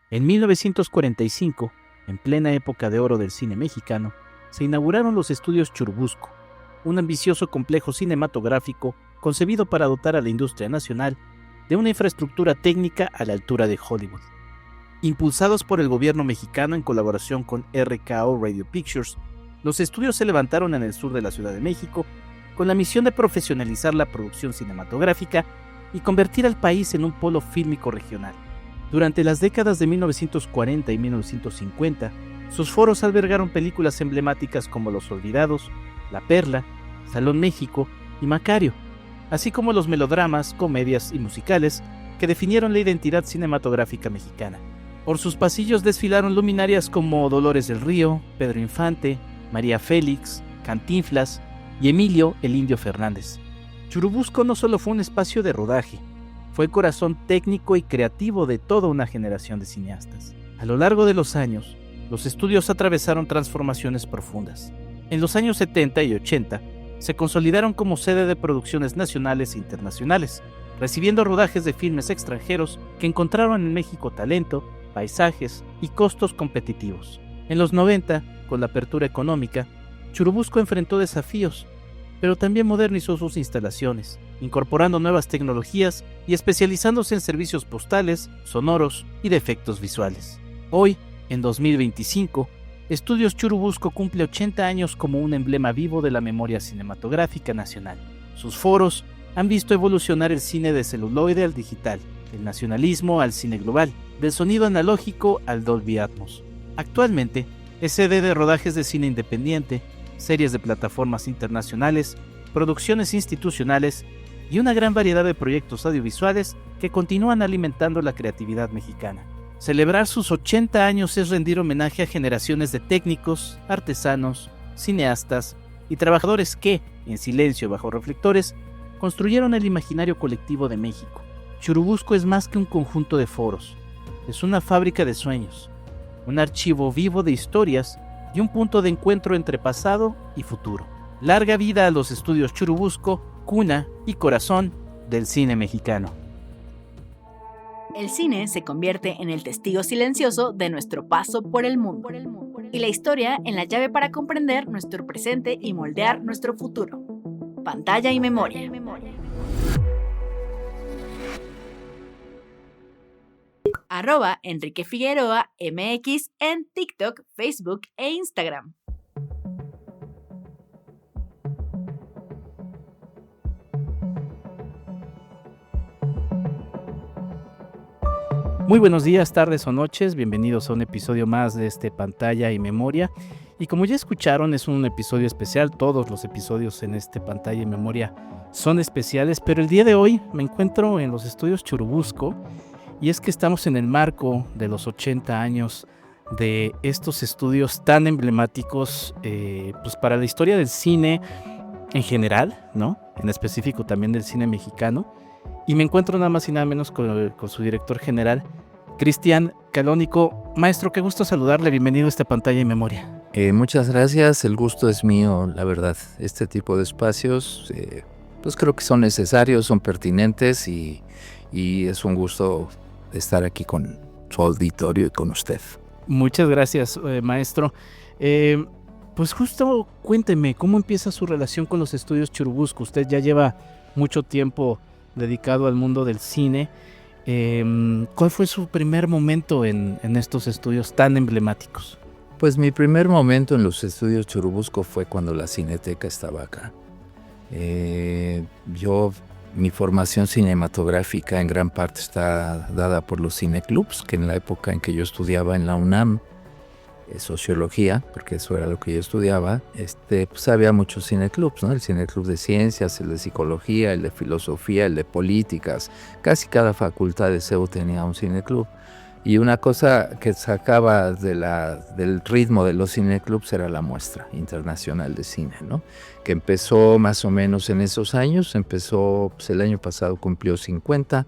En 1945, en plena época de oro del cine mexicano, se inauguraron los estudios Churubusco, un ambicioso complejo cinematográfico concebido para dotar a la industria nacional de una infraestructura técnica a la altura de Hollywood. Impulsados por el gobierno mexicano en colaboración con RKO Radio Pictures, los estudios se levantaron en el sur de la Ciudad de México con la misión de profesionalizar la producción cinematográfica y convertir al país en un polo fílmico regional. Durante las décadas de 1940 y 1950, sus foros albergaron películas emblemáticas como Los Olvidados, La Perla, Salón México y Macario, así como los melodramas, comedias y musicales que definieron la identidad cinematográfica mexicana. Por sus pasillos desfilaron luminarias como Dolores del Río, Pedro Infante, María Félix, Cantinflas y Emilio el Indio Fernández. Churubusco no solo fue un espacio de rodaje, fue el corazón técnico y creativo de toda una generación de cineastas. A lo largo de los años, los estudios atravesaron transformaciones profundas. En los años 70 y 80, se consolidaron como sede de producciones nacionales e internacionales, recibiendo rodajes de filmes extranjeros que encontraron en México talento, paisajes y costos competitivos. En los 90, con la apertura económica, Churubusco enfrentó desafíos, pero también modernizó sus instalaciones, incorporando nuevas tecnologías y especializándose en servicios postales, sonoros y de efectos visuales. Hoy, en 2025, Estudios Churubusco cumple 80 años como un emblema vivo de la memoria cinematográfica nacional. Sus foros han visto evolucionar el cine de celuloide al digital, del nacionalismo al cine global, del sonido analógico al Dolby Atmos. Actualmente, es sede de rodajes de cine independiente, series de plataformas internacionales, producciones institucionales y una gran variedad de proyectos audiovisuales que continúan alimentando la creatividad mexicana. Celebrar sus 80 años es rendir homenaje a generaciones de técnicos, artesanos, cineastas y trabajadores que, en silencio bajo reflectores, construyeron el imaginario colectivo de México. Churubusco es más que un conjunto de foros, es una fábrica de sueños, un archivo vivo de historias y un punto de encuentro entre pasado y futuro. Larga vida a los estudios Churubusco, cuna y corazón del cine mexicano. El cine se convierte en el testigo silencioso de nuestro paso por el mundo, y la historia en la llave para comprender nuestro presente y moldear nuestro futuro. Pantalla y memoria. @Enrique Figueroa MX en TikTok, Facebook e Instagram. Muy buenos días, tardes o noches, bienvenidos a un episodio más de Pantalla y Memoria. Y como ya escucharon, es un episodio especial, todos los episodios en Pantalla y Memoria son especiales, pero el día de hoy me encuentro en los estudios Churubusco y es que estamos en el marco de los 80 años de estos estudios tan emblemáticos pues para la historia del cine en general, ¿no? En específico también del cine mexicano. Y me encuentro nada más y nada menos con su director general, Cristian Calónico. Maestro, qué gusto saludarle, bienvenido a Pantalla y Memoria. Muchas gracias, el gusto es mío, la verdad. Este tipo de espacios, pues creo que son necesarios, son pertinentes y es un gusto estar aquí con su auditorio y con usted. Muchas gracias, maestro. Pues justo cuénteme, ¿cómo empieza su relación con los estudios Churubusco? Usted ya lleva mucho tiempo dedicado al mundo del cine. ¿Cuál fue su primer momento en estos estudios tan emblemáticos? Pues mi primer momento en los estudios Churubusco fue cuando la Cineteca estaba acá. Mi formación cinematográfica en gran parte está dada por los cineclubs, que en la época en que yo estudiaba en la UNAM, sociología, porque eso era lo que yo estudiaba, pues había muchos cineclubs, ¿no? El cineclub de ciencias, el de psicología, el de filosofía, el de políticas. Casi cada facultad de CEU tenía un cineclub. Y una cosa que sacaba del ritmo de los cineclubs era la Muestra Internacional de Cine, ¿no? Que empezó más o menos en esos años. Pues el año pasado cumplió 50.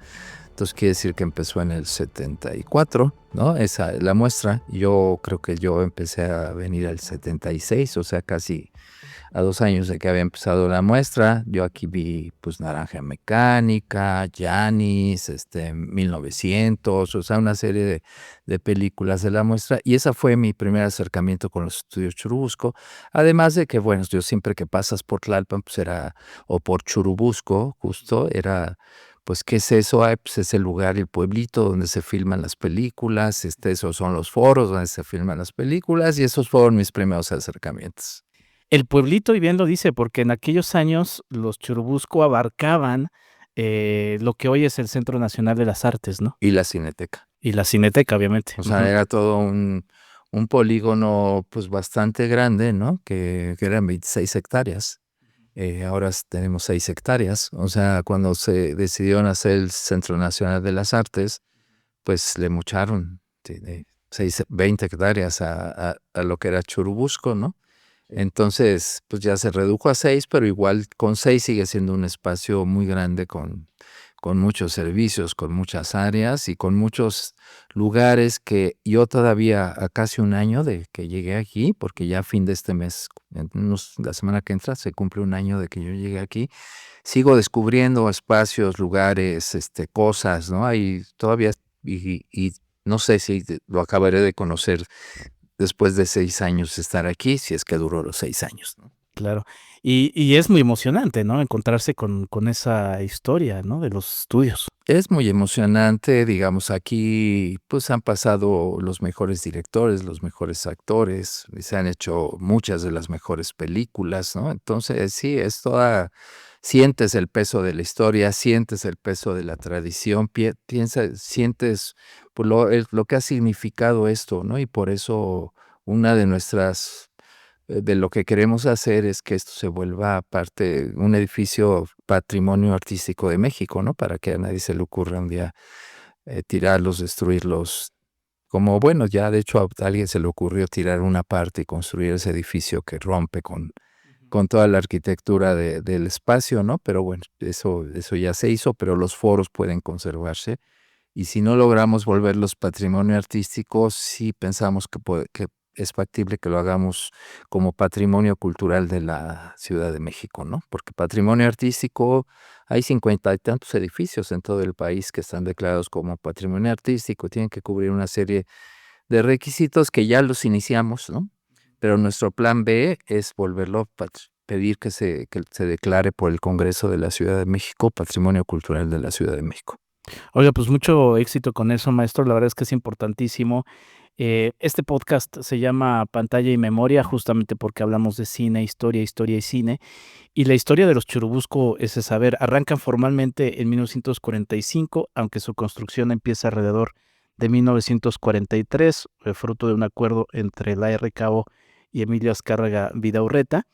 Entonces quiere decir que empezó en el 74, ¿no? La muestra. Yo creo que yo empecé a venir al 76, o sea, casi a 2 años de que había empezado la muestra. Yo aquí vi pues Naranja Mecánica, Janis, 1900, o sea, una serie de películas de la muestra, y esa fue mi primer acercamiento con los estudios Churubusco. Además de que, bueno, yo siempre que pasas por Tlalpan, pues era, o por Churubusco, justo, era, pues, ¿qué es eso? Ay, pues es el lugar, el pueblito donde se filman las películas, esos son los foros donde se filman las películas, y esos fueron mis primeros acercamientos. El pueblito, y bien lo dice, porque en aquellos años los Churubusco abarcaban lo que hoy es el Centro Nacional de las Artes, ¿no? Y la Cineteca. Y la Cineteca, obviamente. O sea, era todo un polígono, pues, bastante grande, ¿no? Que eran 26 hectáreas. Ahora tenemos 6 hectáreas. O sea, cuando se decidieron hacer el Centro Nacional de las Artes, pues le mocharon de 20 hectáreas a lo que era Churubusco, ¿no? Entonces, pues ya se redujo a 6, pero igual con 6 sigue siendo un espacio muy grande con muchos servicios, con muchas áreas y con muchos lugares que yo todavía a casi un año de que llegué aquí, porque ya a fin de este mes, la semana que entra, se cumple un año de que yo llegué aquí, sigo descubriendo espacios, lugares, cosas, ¿no? Hay todavía, y no sé si lo acabaré de conocer después de 6 años de estar aquí, si es que duró los 6 años, ¿no? Claro. Y es muy emocionante, ¿no? Encontrarse con esa historia, ¿no? De los estudios. Es muy emocionante, digamos, aquí pues han pasado los mejores directores, los mejores actores, y se han hecho muchas de las mejores películas, ¿no? Entonces, sí, es toda, sientes el peso de la historia, sientes el peso de la tradición, sientes pues, lo que ha significado esto, ¿no? Y por eso una de nuestras de lo que queremos hacer es que esto se vuelva parte, un edificio patrimonio artístico de México, ¿no? Para que a nadie se le ocurra un día tirarlos, destruirlos. Como, bueno, ya de hecho a alguien se le ocurrió tirar una parte y construir ese edificio que rompe con toda la arquitectura del espacio, ¿no? Pero bueno, eso ya se hizo, pero los foros pueden conservarse. Y si no logramos volverlos patrimonio artístico, sí pensamos que es factible que lo hagamos como patrimonio cultural de la Ciudad de México, ¿no? Porque patrimonio artístico, hay 50 y tantos edificios en todo el país que están declarados como patrimonio artístico, tienen que cubrir una serie de requisitos que ya los iniciamos, ¿no? Pero nuestro plan B es volverlo, pedir que se declare por el Congreso de la Ciudad de México Patrimonio Cultural de la Ciudad de México. Oiga, pues mucho éxito con eso, maestro. La verdad es que es importantísimo. Este podcast se llama Pantalla y Memoria, justamente porque hablamos de cine, historia y cine. Y la historia de los Churubusco es de saber, arrancan formalmente en 1945, aunque su construcción empieza alrededor de 1943, fruto de un acuerdo entre la RKO y Emilio Azcárraga Vidaurreta.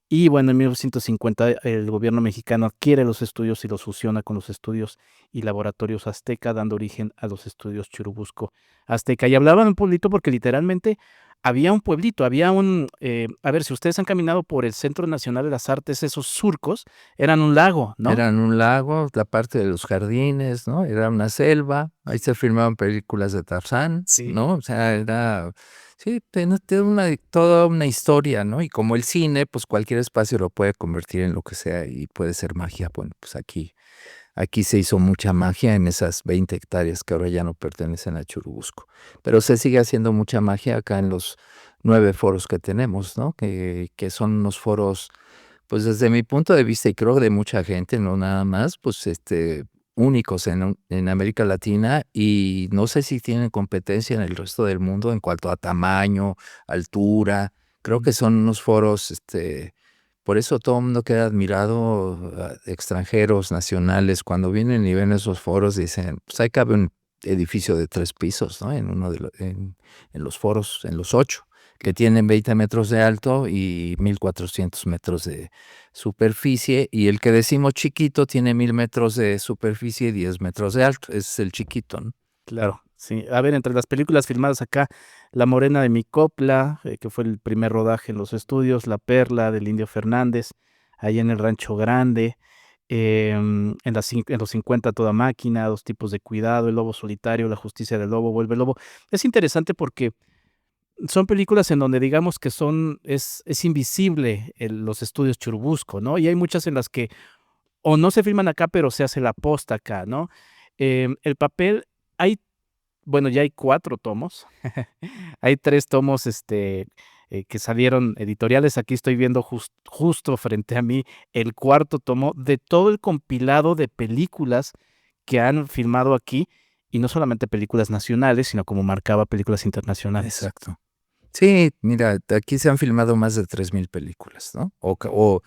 Y bueno, en 1950 el gobierno mexicano adquiere los estudios y los fusiona con los estudios y laboratorios Azteca, dando origen a los estudios Churubusco Azteca. Y hablaban de un pueblito porque literalmente había un pueblito, había a ver, si ustedes han caminado por el Centro Nacional de las Artes, esos surcos eran un lago, ¿no? Eran un lago, la parte de los jardines, ¿no? Era una selva, ahí se filmaban películas de Tarzán, Sí. ¿no? O sea, era, sí, tiene toda una historia, ¿no? Y como el cine, pues cualquier espacio lo puede convertir en lo que sea y puede ser magia. Bueno, pues aquí se hizo mucha magia en esas 20 hectáreas que ahora ya no pertenecen a Churubusco. Pero se sigue haciendo mucha magia acá en los 9 foros que tenemos, ¿no? Que son unos foros, pues desde mi punto de vista y creo de mucha gente, no nada más, pues únicos en América Latina, y no sé si tienen competencia en el resto del mundo en cuanto a tamaño, altura. Creo que son unos foros, por eso todo el mundo queda admirado, extranjeros, nacionales, cuando vienen y ven esos foros dicen, pues ahí cabe un edificio de 3 pisos, ¿no? En los foros, en los 8 que tienen 20 metros de alto y 1400 metros de superficie, y el que decimos chiquito tiene 1000 metros de superficie y 10 metros de alto, es el chiquito, ¿no? Claro, sí. A ver, entre las películas filmadas acá, La Morena de mi copla, que fue el primer rodaje en los estudios, La Perla del Indio Fernández, ahí en el Rancho Grande, en los 50 Toda Máquina, Dos tipos de cuidado, El lobo solitario, La justicia del lobo, Vuelve lobo. Es interesante porque son películas en donde digamos que es invisible los estudios Churubusco, ¿no? Y hay muchas en las que o no se filman acá, pero se hace la posta acá, ¿no? El papel, hay, bueno, ya hay 4 tomos. Hay 3 tomos, que salieron editoriales. Aquí estoy viendo justo frente a mí el 4.º tomo de todo el compilado de películas que han filmado aquí, y no solamente películas nacionales, sino como marcaba, películas internacionales. Exacto. Sí, mira, aquí se han filmado más de 3,000 películas, ¿no? O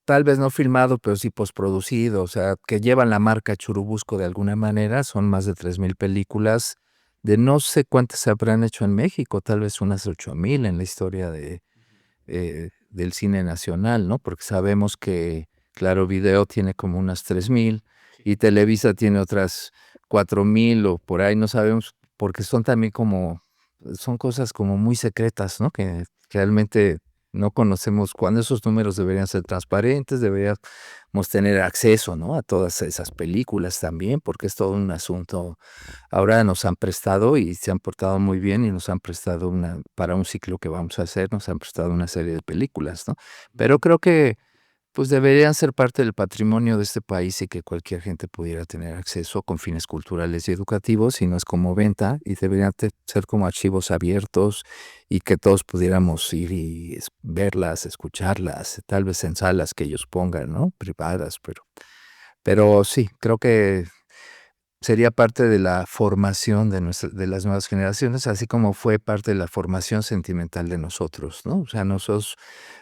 tal vez no filmado, pero sí postproducido, o sea, que llevan la marca Churubusco de alguna manera, son más de 3,000 películas, de no sé cuántas se habrán hecho en México, tal vez unas 8,000 en la historia del cine nacional, ¿no? Porque sabemos que Claro Video tiene como unas 3,000 y Televisa tiene otras 4,000 o por ahí, no sabemos, porque son también son cosas como muy secretas, ¿no? Que realmente no conocemos cuándo. Esos números deberían ser transparentes, deberíamos tener acceso, ¿no? A todas esas películas también, porque es todo un asunto. Ahora nos han prestado y se han portado muy bien y nos han prestado para un ciclo que vamos a hacer, nos han prestado una serie de películas, ¿no? Pero creo que pues deberían ser parte del patrimonio de este país y que cualquier gente pudiera tener acceso con fines culturales y educativos, y no es como venta, y deberían ser como archivos abiertos y que todos pudiéramos ir y verlas, escucharlas, tal vez en salas que ellos pongan, ¿no? Privadas, pero sí, creo que sería parte de la formación de las nuevas generaciones, así como fue parte de la formación sentimental de nosotros, ¿no? O sea, nosotros,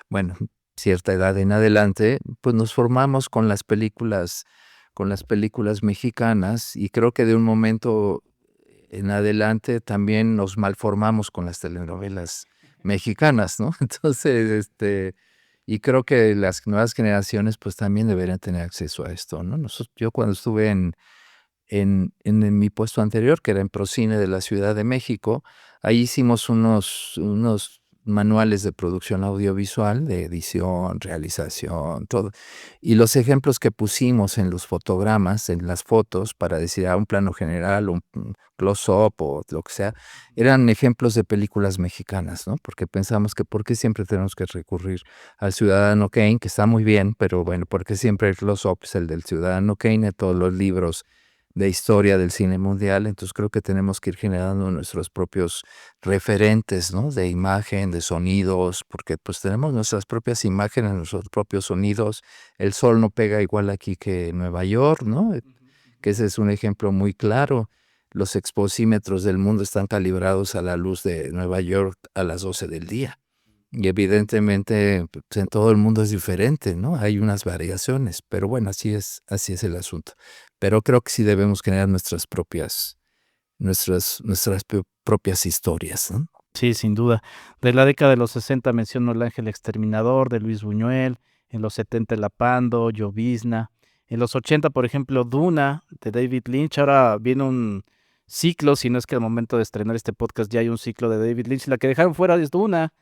bueno, cierta edad en adelante, pues nos formamos con las películas mexicanas, y creo que de un momento en adelante también nos malformamos con las telenovelas mexicanas, ¿no? Entonces, y creo que las nuevas generaciones pues también deberían tener acceso a esto, ¿no? Yo cuando estuve en mi puesto anterior, que era en Procine de la Ciudad de México, ahí hicimos unos manuales de producción audiovisual, de edición, realización, todo. Y los ejemplos que pusimos en los fotogramas, en las fotos, para decir un plano general, un close-up o lo que sea, eran ejemplos de películas mexicanas, ¿no? Porque pensamos que ¿por qué siempre tenemos que recurrir al Ciudadano Kane, que está muy bien, pero bueno, porque siempre el close-up es el del Ciudadano Kane en todos los libros de historia del cine mundial? Entonces creo que tenemos que ir generando nuestros propios referentes, ¿no? De imagen, de sonidos, porque pues tenemos nuestras propias imágenes, nuestros propios sonidos. El sol no pega igual aquí que en Nueva York, ¿no? Que ese es un ejemplo muy claro. Los exposímetros del mundo están calibrados a la luz de Nueva York a las 12 del día. Y evidentemente pues, en todo el mundo es diferente, ¿no? Hay unas variaciones, pero bueno, así es el asunto. Pero creo que sí debemos generar propias historias, ¿no? Sí, sin duda. De la década de los 60 menciono El Ángel Exterminador de Luis Buñuel, en los 70 El Apando, Llovizna, en los 80, por ejemplo, Duna de David Lynch. Ahora viene un ciclo, si no es que al momento de estrenar este podcast ya hay un ciclo de David Lynch. La que dejaron fuera es Duna.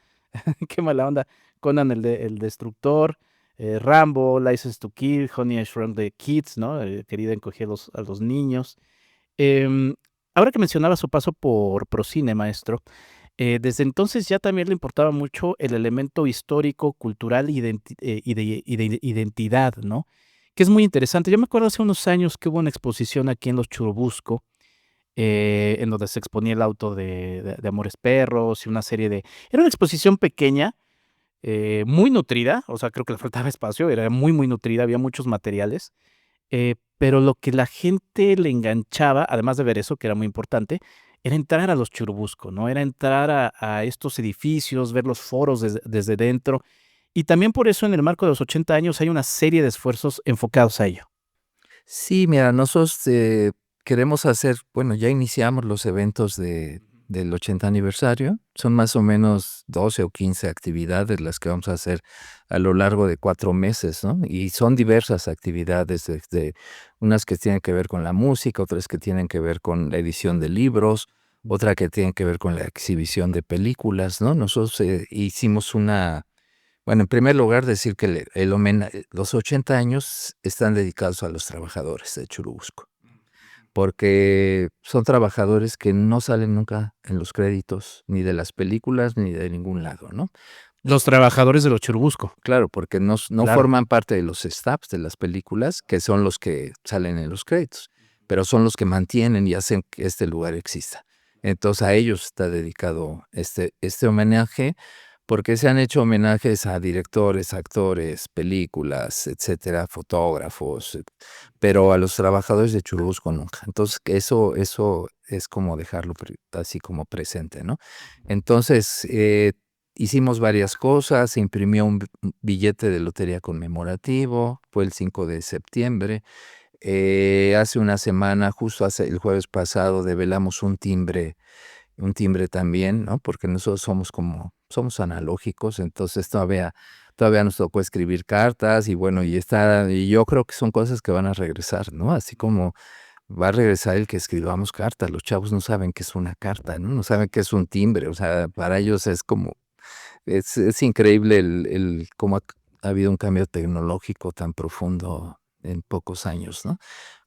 Qué mala onda. Conan el Destructor, Rambo, License to Kill, Honey, I Shrunk the Kids, ¿no? Querida encogí a los niños. Em, Ahora que mencionaba su paso por Procine, maestro, desde entonces ya también le importaba mucho el elemento histórico, cultural y de identidad, ¿no? Que es muy interesante. Yo me acuerdo hace unos años que hubo una exposición aquí en Los Churubusco, en donde se exponía el auto de Amores Perros y una serie de... Era una exposición pequeña, muy nutrida, o sea, creo que le faltaba espacio, era muy, muy nutrida, había muchos materiales, pero lo que la gente le enganchaba, además de ver eso, que era muy importante, era entrar a los Churubusco, ¿no? Era entrar a estos edificios, ver los foros desde dentro, y también por eso en el marco de los 80 años hay una serie de esfuerzos enfocados a ello. Sí, mira, nosotros queremos hacer, bueno, ya iniciamos los eventos del 80 aniversario. Son más o menos 12 o 15 actividades las que vamos a hacer a lo largo de 4 meses, ¿no? Y son diversas actividades, desde unas que tienen que ver con la música, otras que tienen que ver con la edición de libros, otra que tiene que ver con la exhibición de películas, ¿no? Nosotros hicimos bueno, en primer lugar, decir que los 80 años están dedicados a los trabajadores de Churubusco. porque son trabajadores que no salen nunca en los créditos, ni de las películas, ni de ningún lado, ¿no? Los trabajadores de los Churubusco. Claro, porque no Claro. forman parte de los staffs de las películas, que son los que salen en los créditos, pero son los que mantienen y hacen que este lugar exista. Entonces a ellos está dedicado este homenaje, porque se han hecho homenajes a directores, actores, películas, etcétera, fotógrafos, pero a los trabajadores de Churubusco nunca. Entonces eso es como dejarlo así como presente, ¿no? Entonces hicimos varias cosas, se imprimió un billete de lotería conmemorativo, fue el 5 de septiembre. Hace una semana, justo el jueves pasado, develamos un timbre también, ¿no? Porque nosotros somos analógicos, entonces todavía nos tocó escribir cartas y bueno, y yo creo que son cosas que van a regresar, ¿no? Así como va a regresar el que escribamos cartas. Los chavos no saben qué es una carta, ¿no? No saben qué es un timbre, o sea, para ellos es como, es increíble el cómo ha habido un cambio tecnológico tan profundo en pocos años, ¿no?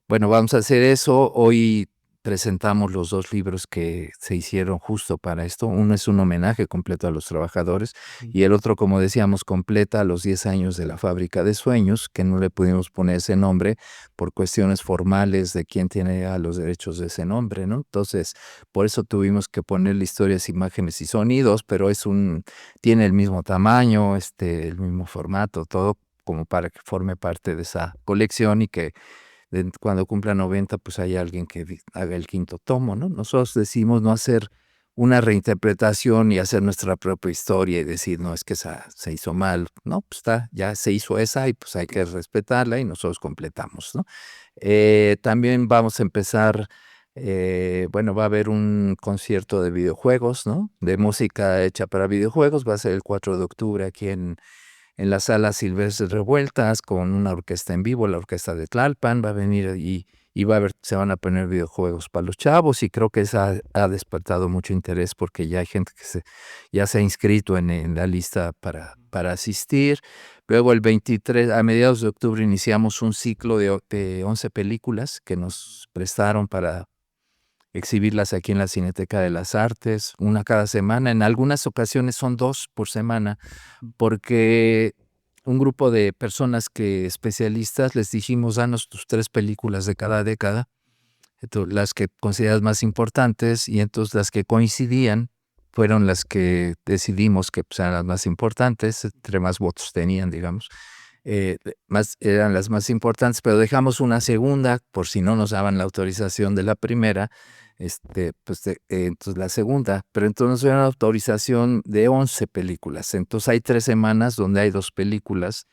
Bueno, vamos a hacer eso. Hoy presentamos los 2 libros que se hicieron justo para esto. Uno es un homenaje completo a los trabajadores y el otro, como decíamos, completa los 10 años de la Fábrica de Sueños, que no le pudimos poner ese nombre por cuestiones formales de quién tiene los derechos de ese nombre, ¿no? Entonces, por eso tuvimos que ponerle historias, imágenes y sonidos, pero tiene el mismo tamaño, el mismo formato, todo como para que forme parte de esa colección y que cuando cumpla 90, pues hay alguien que haga el 5º tomo, ¿no? Nosotros decimos no hacer una reinterpretación y hacer nuestra propia historia y decir, no, es que esa se hizo mal. No, pues ya se hizo esa y pues hay que respetarla y nosotros completamos, ¿no? También vamos a empezar, bueno, va a haber un concierto de videojuegos, ¿no? De música hecha para videojuegos, va a ser el 4 de octubre aquí en la Sala Silvestre Revueltas con una orquesta en vivo, la orquesta de Tlalpan va a venir y se van a poner videojuegos para los chavos y creo que esa ha despertado mucho interés porque ya hay gente que ya se ha inscrito en la lista para asistir. Luego el 23, a mediados de octubre, iniciamos un ciclo de 11 películas que nos prestaron para exhibirlas aquí en la Cineteca de las Artes, una cada semana. En algunas ocasiones son 2 por semana, porque un grupo de personas especialistas les dijimos, danos tus 3 películas de cada década, las que consideras más importantes, y entonces las que coincidían fueron las que decidimos que pues, eran las más importantes, entre más votos tenían, digamos. Eran las más importantes, pero dejamos una segunda por si no nos daban la autorización de la primera, entonces la segunda, pero entonces nos dieron autorización de 11 películas, entonces hay 3 semanas donde hay 2 películas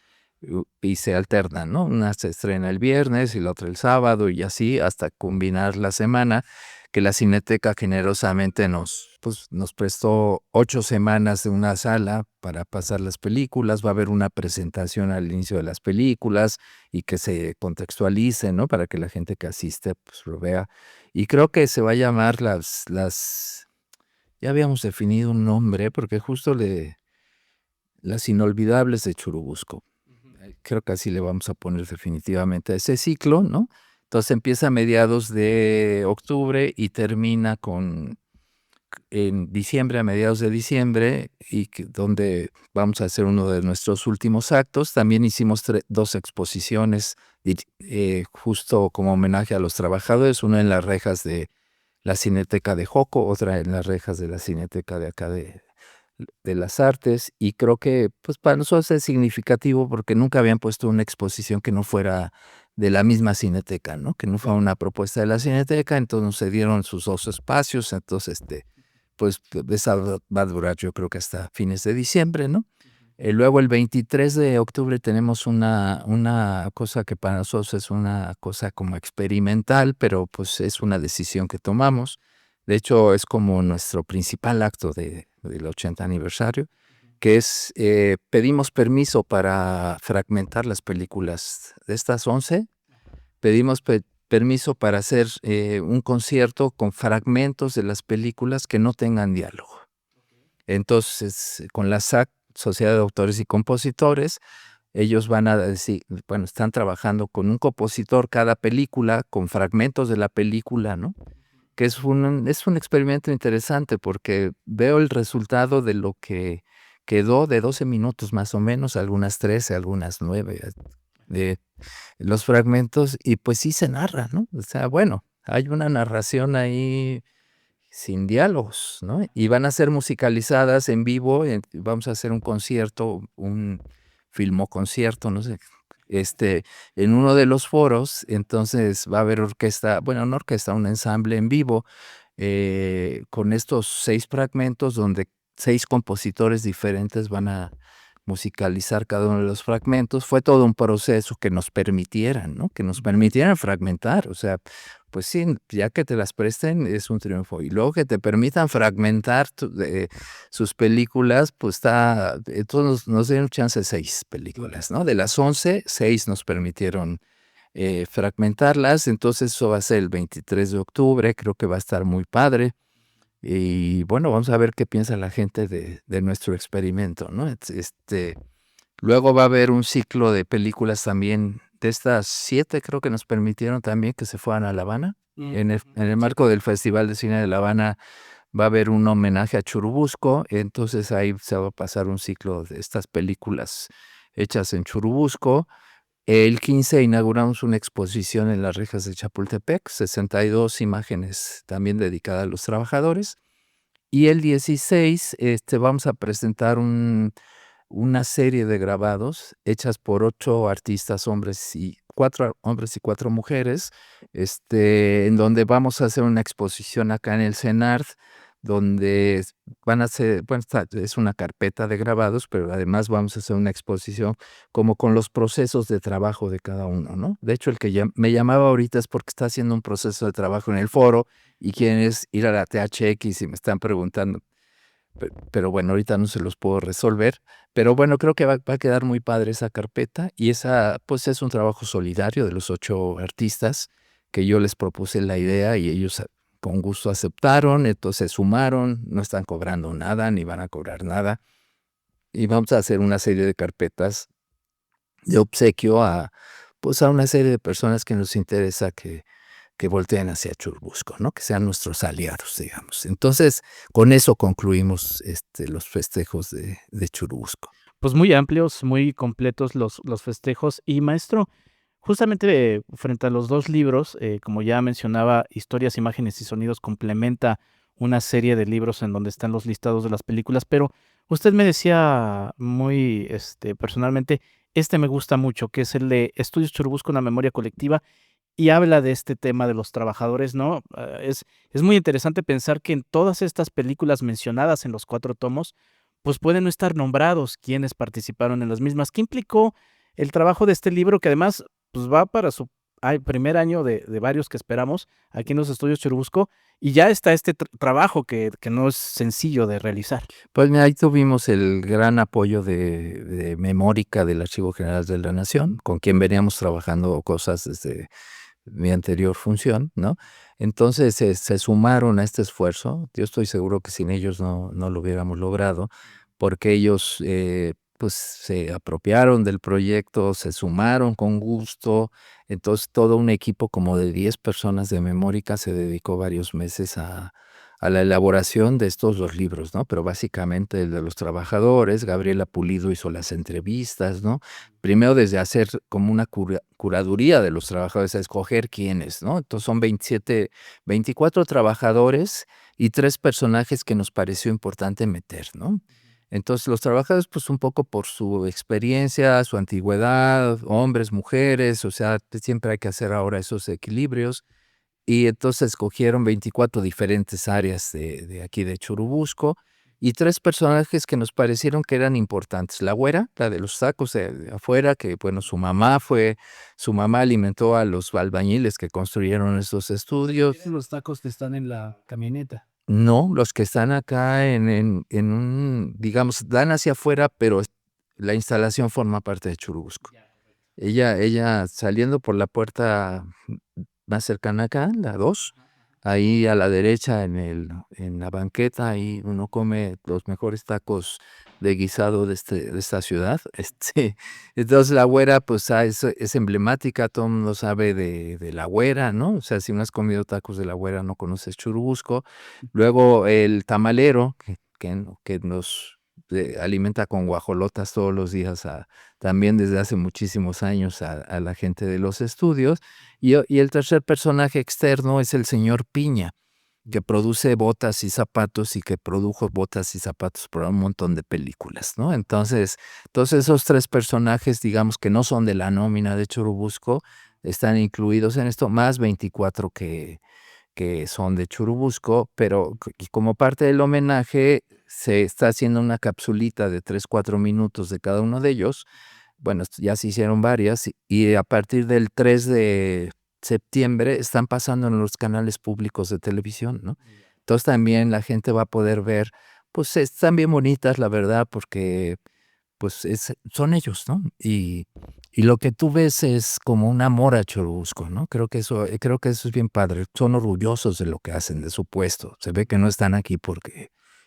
y se alternan, ¿no? Una se estrena el viernes y la otra el sábado y así hasta combinar la semana, que la Cineteca generosamente nos prestó 8 semanas de una sala para pasar las películas. Va a haber una presentación al inicio de las películas y que se contextualice, ¿no? Para que la gente que asiste pues lo vea. Y creo que se va a llamar ya habíamos definido un nombre porque justo las inolvidables de Churubusco. Creo que así le vamos a poner definitivamente a ese ciclo, ¿no? Entonces empieza a mediados de octubre y termina en diciembre, a mediados de diciembre, donde vamos a hacer uno de nuestros últimos actos. También hicimos 2 exposiciones justo como homenaje a los trabajadores, una en las rejas de la Cineteca de Joco, otra en las rejas de la Cineteca de acá de las Artes, y creo que pues para nosotros es significativo porque nunca habían puesto una exposición que no fuera de la misma Cineteca, ¿no? Que no fuera una propuesta de la Cineteca, entonces se dieron sus 2 espacios, entonces pues esa va a durar yo creo que hasta fines de diciembre, ¿no? Luego el 23 de octubre tenemos una cosa que para nosotros es una cosa como experimental, pero pues es una decisión que tomamos. De hecho, es como nuestro principal acto del 80 aniversario, que es, pedimos permiso para fragmentar las películas de estas 11. Pedimos permiso para hacer un concierto con fragmentos de las películas que no tengan diálogo. Entonces, con la SAC, Sociedad de Autores y Compositores, ellos van a decir, bueno, están trabajando con un compositor cada película, con fragmentos de la película, ¿no? Que es un experimento interesante porque veo el resultado de lo que quedó de 12 minutos más o menos, algunas 13, algunas 9, de los fragmentos, y pues sí se narra, ¿no? O sea, bueno, hay una narración ahí sin diálogos, ¿no? Y van a ser musicalizadas en vivo, vamos a hacer un concierto, un filmoconcierto, no sé, en uno de los foros. Entonces va a haber orquesta, bueno, no orquesta, un ensamble en vivo, con estos 6 fragmentos donde 6 compositores diferentes van a musicalizar cada uno de los fragmentos. Fue todo un proceso que nos permitieran, ¿no? Que nos permitieran fragmentar, o sea, pues sí, ya que te las presten es un triunfo. Y luego que te permitan fragmentar sus películas, pues está, entonces nos dieron chance de 6 películas, ¿no? De las 11, 6 nos permitieron fragmentarlas. Entonces eso va a ser el 23 de octubre, creo que va a estar muy padre. Y bueno, vamos a ver qué piensa la gente de nuestro experimento, ¿no? Luego va a haber un ciclo de películas también, de estas 7 creo que nos permitieron también que se fueran a La Habana. En el marco del Festival de Cine de La Habana va a haber un homenaje a Churubusco, entonces ahí se va a pasar un ciclo de estas películas hechas en Churubusco. El 15 inauguramos una exposición en las rejas de Chapultepec, 62 imágenes también dedicadas a los trabajadores. Y el 16 vamos a presentar una serie de grabados hechas por 8 artistas, 4 hombres y 4 mujeres, en donde vamos a hacer una exposición acá en el CENART, donde van a ser, bueno, es una carpeta de grabados, pero además vamos a hacer una exposición como con los procesos de trabajo de cada uno, ¿no? De hecho, el que me llamaba ahorita es porque está haciendo un proceso de trabajo en el foro y quieren ir a la THX y me están preguntando. Pero bueno, ahorita no se los puedo resolver. Pero bueno, creo que va a quedar muy padre esa carpeta, y esa, pues es un trabajo solidario de los 8 artistas que yo les propuse la idea y ellos con gusto aceptaron, entonces sumaron, no están cobrando nada ni van a cobrar nada. Y vamos a hacer una serie de carpetas de obsequio pues a una serie de personas que nos interesa que volteen hacia Churubusco, ¿no? Que sean nuestros aliados, digamos. Entonces, con eso concluimos los festejos de Churubusco. Pues muy amplios, muy completos los festejos. Y maestro, justamente frente a los 2 libros, como ya mencionaba, Historias, Imágenes y Sonidos complementa una serie de libros en donde están los listados de las películas, pero usted me decía muy personalmente, me gusta mucho, que es el de Estudios Churubusco, una memoria colectiva, y habla de este tema de los trabajadores, ¿no? Es muy interesante pensar que en todas estas películas mencionadas en los 4 tomos, pues pueden no estar nombrados quienes participaron en las mismas. ¿Qué implicó el trabajo de este libro que además pues va para su primer año de varios que esperamos aquí en los estudios Churubusco, y ya está este trabajo que no es sencillo de realizar? Pues mira, ahí tuvimos el gran apoyo de Memórica del Archivo General de la Nación, con quien veníamos trabajando cosas desde mi anterior función, ¿no? Entonces se sumaron a este esfuerzo. Yo estoy seguro que sin ellos no lo hubiéramos logrado, porque ellos pues se apropiaron del proyecto, se sumaron con gusto. Entonces todo un equipo como de 10 personas de Memórica se dedicó varios meses a la elaboración de estos 2 libros, ¿no? Pero básicamente el de los trabajadores, Gabriela Pulido hizo las entrevistas, ¿no? Primero desde hacer como una curaduría de los trabajadores, a escoger quiénes, ¿no? Entonces son 24 trabajadores y 3 personajes que nos pareció importante meter, ¿no? Entonces los trabajadores, pues un poco por su experiencia, su antigüedad, hombres, mujeres, o sea, siempre hay que hacer ahora esos equilibrios. Y entonces escogieron 24 diferentes áreas de aquí de Churubusco, y 3 personajes que nos parecieron que eran importantes. La güera, la de los tacos de afuera, que bueno, su mamá alimentó a los albañiles que construyeron estos estudios. Los tacos que están en la camioneta. No, los que están acá en un, digamos, dan hacia afuera, pero la instalación forma parte de Churubusco. Ella saliendo por la puerta más cercana acá, la 2, ahí a la derecha en la banqueta, ahí uno come los mejores tacos de guisado de esta ciudad. Entonces la Güera, pues es emblemática, todo el mundo sabe de la Güera, ¿no? O sea, si no has comido tacos de la Güera, no conoces Churubusco. Luego el tamalero, que nos alimenta con guajolotas todos los días, también desde hace muchísimos años a la gente de los estudios. Y el tercer personaje externo es el señor Piña, que produce botas y zapatos y que produjo botas y zapatos para un montón de películas, ¿no? Entonces, todos esos tres personajes, digamos que no son de la nómina de Churubusco, están incluidos en esto, más 24 que son de Churubusco, pero y como parte del homenaje se está haciendo una capsulita de 3, 4 minutos de cada uno de ellos. Bueno, ya se hicieron varias y a partir del 3 de septiembre están pasando en los canales públicos de televisión, ¿no? Entonces también la gente va a poder ver, pues están bien bonitas, la verdad, porque pues son ellos, ¿no? Y lo que tú ves es como un amor a Churubusco, ¿no? Creo que eso es bien padre. Son orgullosos de lo que hacen, de su puesto. Se ve que no están aquí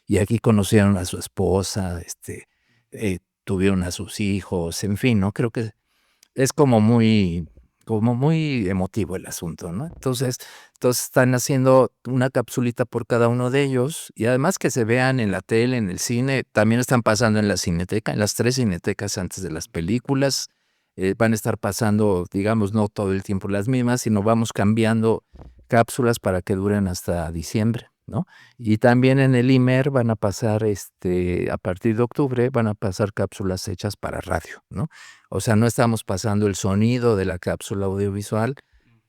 y aquí conocieron a su esposa, tuvieron a sus hijos, en fin, ¿no? Creo que es como muy emotivo el asunto, ¿no? Entonces están haciendo una capsulita por cada uno de ellos y además que se vean en la tele, en el cine, también están pasando en la cineteca, en las 3 cinetecas antes de las películas. Van a estar pasando, digamos, no todo el tiempo las mismas, sino vamos cambiando cápsulas para que duren hasta diciembre, ¿no? Y también en el IMER van a pasar, a partir de octubre, van a pasar cápsulas hechas para radio, ¿no? O sea, no estamos pasando el sonido de la cápsula audiovisual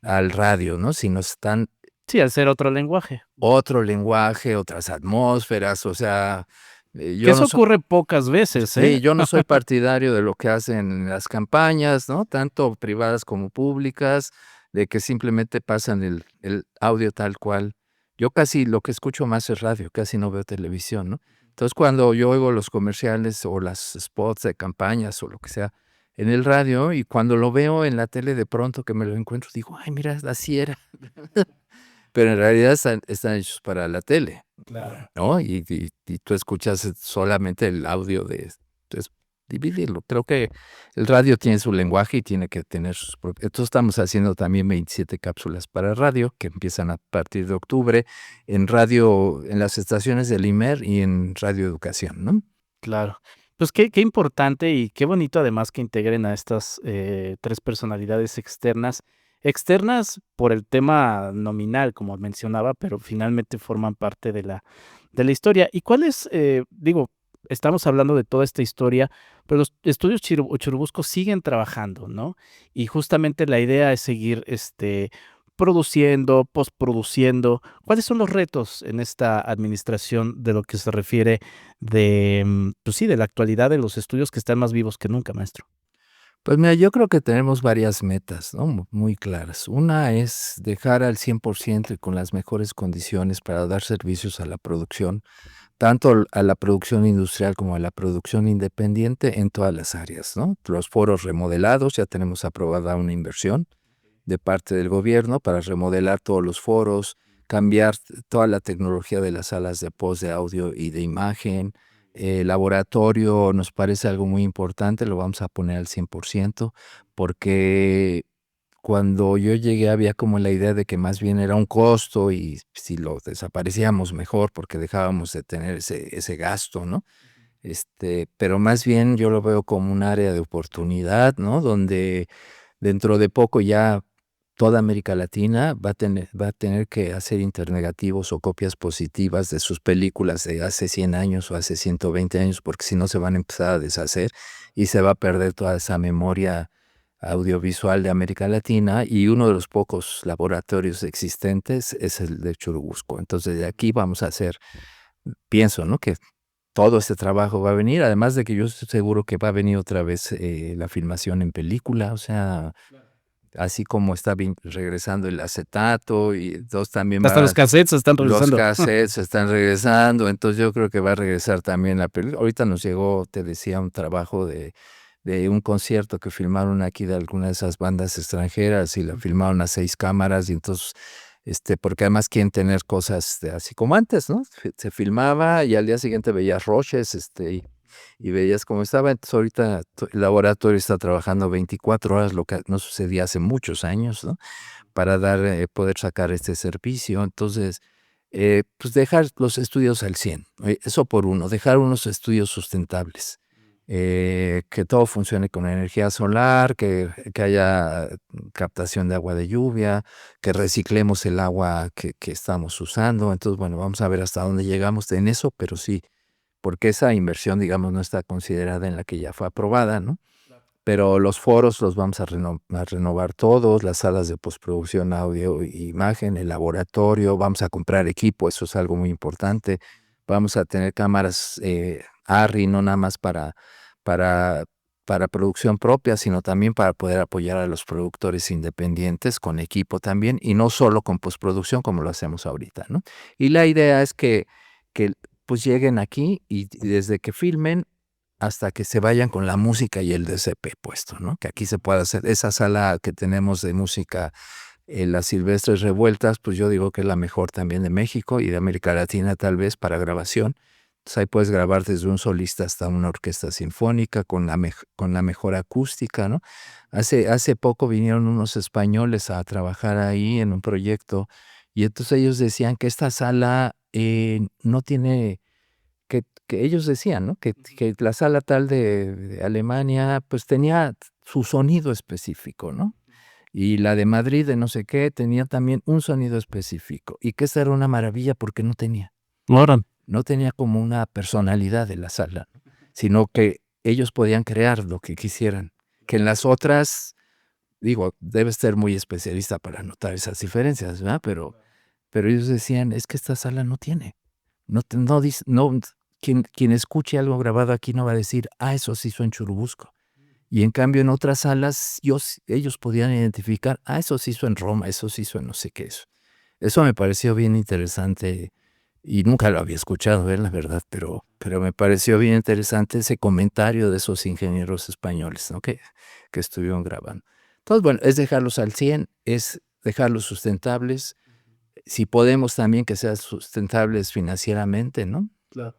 al radio, ¿no? Sino están Sí, al ser otro lenguaje. otro lenguaje, otras atmósferas, o sea, Que yo eso no soy, ocurre pocas veces, ¿eh? sí, yo no soy partidario de lo que hacen en las campañas, ¿no? Tanto privadas como públicas, de que simplemente pasan el audio tal cual. Yo casi lo que escucho más es radio, casi no veo televisión, ¿no? Entonces, cuando yo oigo los comerciales o las spots de campañas o lo que sea en el radio y cuando lo veo en la tele de pronto que me lo encuentro, digo, ay, mira, así era. Pero en realidad están hechos para la tele, Claro. ¿no? Y tú escuchas solamente el audio entonces, dividirlo. Creo que el radio tiene su lenguaje y tiene que tener sus propios. Entonces estamos haciendo también 27 cápsulas para radio que empiezan a partir de octubre en radio, en las estaciones del IMER y en Radio Educación, ¿no? Claro. Pues qué importante y qué bonito además que integren a estas 3 personalidades externas por el tema nominal, como mencionaba, pero finalmente forman parte de la historia. ¿Y cuál es, digo, estamos hablando de toda esta historia, pero los estudios Churubusco siguen trabajando, ¿no? Y justamente la idea es seguir, produciendo, postproduciendo. ¿Cuáles son los retos en esta administración de lo que se refiere pues sí, de la actualidad de los estudios que están más vivos que nunca, maestro? Pues mira, yo creo que tenemos varias metas, ¿no? Muy claras. Una es dejar al 100% y con las mejores condiciones para dar servicios a la producción, tanto a la producción industrial como a la producción independiente en todas las áreas, ¿no? Los foros remodelados, ya tenemos aprobada una inversión de parte del gobierno para remodelar todos los foros, cambiar toda la tecnología de las salas de post de audio y de imagen. Laboratorio nos parece algo muy importante, lo vamos a poner al 100%, porque cuando yo llegué había como la idea de que más bien era un costo y si lo desaparecíamos mejor porque dejábamos de tener ese gasto, ¿no? Pero más bien yo lo veo como un área de oportunidad, ¿no? Donde dentro de poco ya toda América Latina va a tener que hacer internegativos o copias positivas de sus películas de hace 100 años o hace 120 años, porque si no se van a empezar a deshacer y se va a perder toda esa memoria audiovisual de América Latina, y uno de los pocos laboratorios existentes es el de Churubusco. Entonces de aquí vamos a hacer, pienso, ¿no? Que todo este trabajo va a venir, además de que yo estoy seguro que va a venir otra vez la filmación en película, o sea, así como está regresando el acetato y entonces también Hasta los cassettes se están los regresando. cassettes están regresando, entonces yo creo que va a regresar también la película. Ahorita nos llegó, te decía, un trabajo de un concierto que filmaron aquí de alguna de esas bandas extranjeras y la filmaron a 6 cámaras y entonces porque además quieren tener cosas así como antes, ¿no? Se filmaba y al día siguiente veías roches, y veías cómo estaba. Entonces ahorita el laboratorio está trabajando 24 horas, lo que no sucedía hace muchos años, ¿no? Para poder sacar este servicio. Entonces, pues dejar los estudios al 100, eso por uno, dejar unos estudios sustentables. Que todo funcione con energía solar, que haya captación de agua de lluvia, que reciclemos el agua que estamos usando. Entonces, bueno, vamos a ver hasta dónde llegamos en eso, pero sí, porque esa inversión, digamos, no está considerada en la que ya fue aprobada, ¿no? Pero los foros los vamos a renovar todos, las salas de postproducción, audio e imagen, el laboratorio, vamos a comprar equipo, eso es algo muy importante. Vamos a tener cámaras ARRI, no nada más para, para producción propia, sino también para poder apoyar a los productores independientes con equipo también, y no solo con postproducción como lo hacemos ahorita, ¿no? Y la idea es que pues lleguen aquí y desde que filmen hasta que se vayan con la música y el DCP puesto, ¿no? Que aquí se pueda hacer esa sala que tenemos de música, las Silvestres Revueltas, pues yo digo que es la mejor también de México y de América Latina tal vez para grabación. Entonces ahí puedes grabar desde un solista hasta una orquesta sinfónica con la mejor acústica, ¿no? Hace poco vinieron unos españoles a trabajar ahí en un proyecto y entonces ellos decían que esta sala no tiene, que ellos decían, ¿no? Que la sala tal de Alemania pues tenía su sonido específico, ¿no? Y la de Madrid de no sé qué tenía también un sonido específico y que esa era una maravilla porque no tenía. No tenía como una personalidad de la sala, sino que ellos podían crear lo que quisieran. Que en las otras, digo, debes ser muy especialista para notar esas diferencias, ¿verdad? Pero ellos decían, es que esta sala no tiene. Quien escuche algo grabado aquí no va a decir, eso se hizo en Churubusco. Y en cambio en otras salas ellos podían identificar, eso se hizo en Roma, eso se hizo en no sé qué eso. Eso me pareció bien interesante. Y nunca lo había escuchado, la verdad, pero me pareció bien interesante ese comentario de esos ingenieros españoles, ¿no? que estuvieron grabando. Entonces, bueno, es dejarlos al 100, es dejarlos sustentables. Si podemos también que sean sustentables financieramente, ¿no? Claro.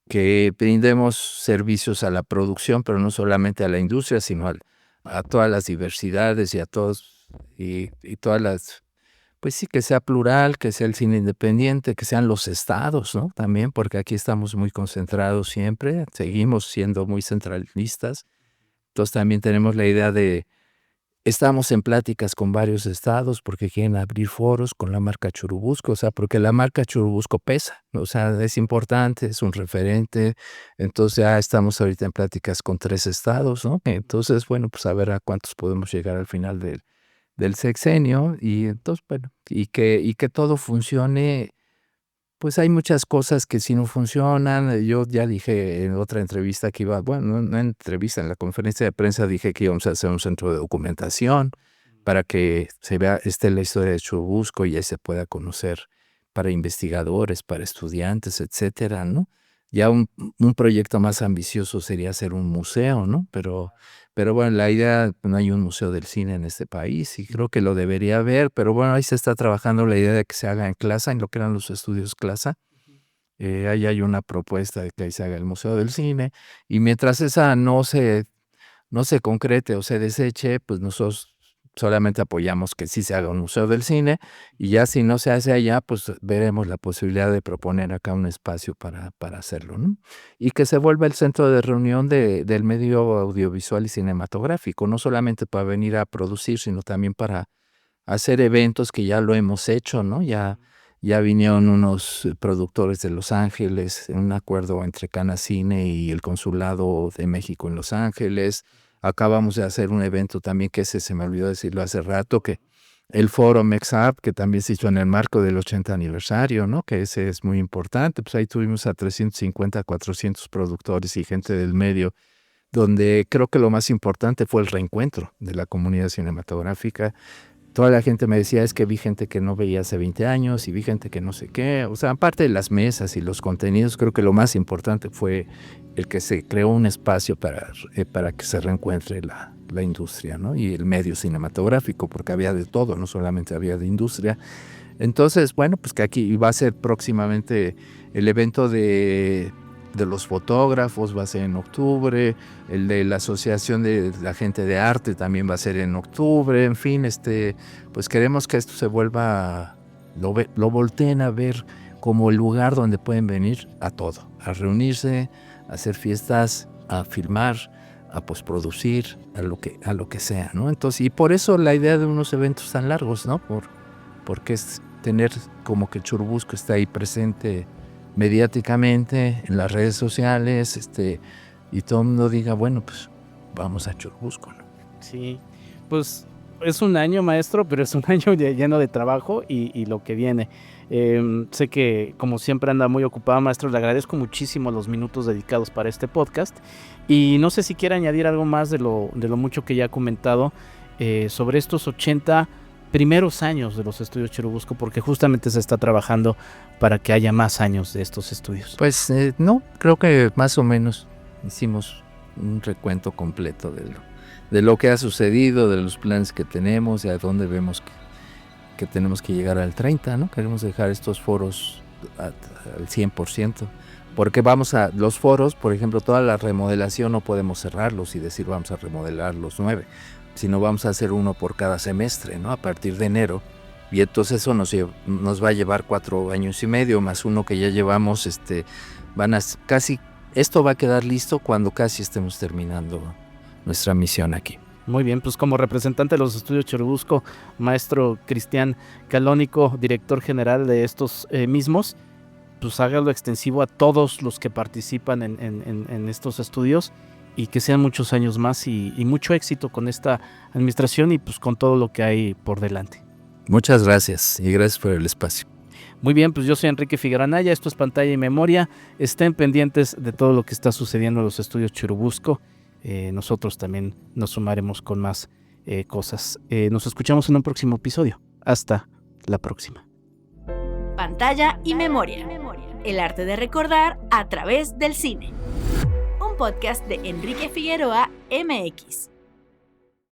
Que brindemos servicios a la producción, pero no solamente a la industria, sino a todas las diversidades y a todos, y todas las... Pues sí, que sea plural, que sea el cine independiente, que sean los estados, ¿no? También, porque aquí estamos muy concentrados siempre, seguimos siendo muy centralistas. Entonces también tenemos la idea estamos en pláticas con varios estados porque quieren abrir foros con la marca Churubusco, o sea, porque la marca Churubusco pesa, o sea, es importante, es un referente. Entonces ya estamos ahorita en pláticas con 3 estados, ¿no? Entonces, bueno, pues a ver a cuántos podemos llegar al final del sexenio, y entonces, bueno, y que todo funcione. Pues hay muchas cosas que si no funcionan. Yo ya dije en otra entrevista que bueno, no en entrevista, en la conferencia de prensa dije que íbamos a hacer un centro de documentación para que se vea, la historia de Churubusco y ahí se pueda conocer para investigadores, para estudiantes, etcétera, ¿no? Ya un proyecto más ambicioso sería hacer un museo, ¿no? Pero bueno, la idea, no hay un museo del cine en este país y creo que lo debería haber, pero bueno, ahí se está trabajando la idea de que se haga en Clasa, en lo que eran los estudios Clasa. Ahí hay una propuesta de que ahí se haga el Museo del Cine, y mientras esa no se concrete o se deseche, pues nosotros solamente apoyamos que sí se haga un Museo del Cine, y ya si no se hace allá, pues veremos la posibilidad de proponer acá un espacio para hacerlo, ¿no? Y que se vuelva el centro de reunión del medio audiovisual y cinematográfico, no solamente para venir a producir, sino también para hacer eventos, que ya lo hemos hecho, ¿no? Ya vinieron unos productores de Los Ángeles en un acuerdo entre Canacine y el Consulado de México en Los Ángeles. Acabamos de hacer un evento también, que se me olvidó decirlo hace rato, que el Foro MEXAP, que también se hizo en el marco del 80 aniversario, ¿no? Que ese es muy importante. Pues ahí tuvimos a 350, 400 productores y gente del medio, donde creo que lo más importante fue el reencuentro de la comunidad cinematográfica. Toda la gente me decía, es que vi gente que no veía hace 20 años y vi gente que no sé qué. O sea, aparte de las mesas y los contenidos, creo que lo más importante fue el que se creó un espacio para que se reencuentre la industria, ¿no? Y el medio cinematográfico, porque había de todo, no solamente había de industria. Entonces, bueno, pues que aquí va a ser próximamente el evento de los fotógrafos, va a ser en octubre, el de la Asociación de la Gente de Arte también va a ser en octubre, en fin, pues queremos que esto se vuelva, lo volteen a ver como el lugar donde pueden venir a todo, a reunirse, a hacer fiestas, a filmar, a postproducir, a lo que sea, ¿no? Entonces, y por eso la idea de unos eventos tan largos, ¿no? Porque es tener como que Churubusco está ahí presente mediáticamente, en las redes sociales, y todo el mundo diga, bueno, pues vamos a Churubusco, ¿no? Sí, pues es un año, maestro, pero es un año lleno de trabajo y lo que viene. Sé que, como siempre, anda muy ocupado, maestro. Le agradezco muchísimo los minutos dedicados para este podcast. Y no sé si quiere añadir algo más de lo mucho que ya ha comentado sobre estos 80 primeros años de los estudios Churubusco, porque justamente se está trabajando para que haya más años de estos estudios. Pues no, creo que más o menos hicimos un recuento completo de lo que ha sucedido, de los planes que tenemos y a dónde vemos que tenemos que llegar al 30, ¿no? Queremos dejar estos foros al 100%, porque los foros, por ejemplo, toda la remodelación no podemos cerrarlos y decir vamos a remodelar los 9, sino vamos a hacer uno por cada semestre, ¿no? A partir de enero, y entonces eso nos va a llevar 4 años y medio, más uno que ya llevamos, casi, esto va a quedar listo cuando casi estemos terminando nuestra misión aquí. Muy bien, pues como representante de los estudios Churubusco, maestro Cristian Calónico, director general de estos mismos, pues hágalo extensivo a todos los que participan en estos estudios y que sean muchos años más y mucho éxito con esta administración y pues con todo lo que hay por delante. Muchas gracias y gracias por el espacio. Muy bien, pues yo soy Enrique Figueroa Anaya, esto es Pantalla y Memoria. Estén pendientes de todo lo que está sucediendo en los estudios Churubusco. Nosotros también nos sumaremos con más cosas. Nos escuchamos en un próximo episodio. Hasta la próxima. Pantalla y Memoria. El arte de recordar a través del cine. Un podcast de Enrique Figueroa MX.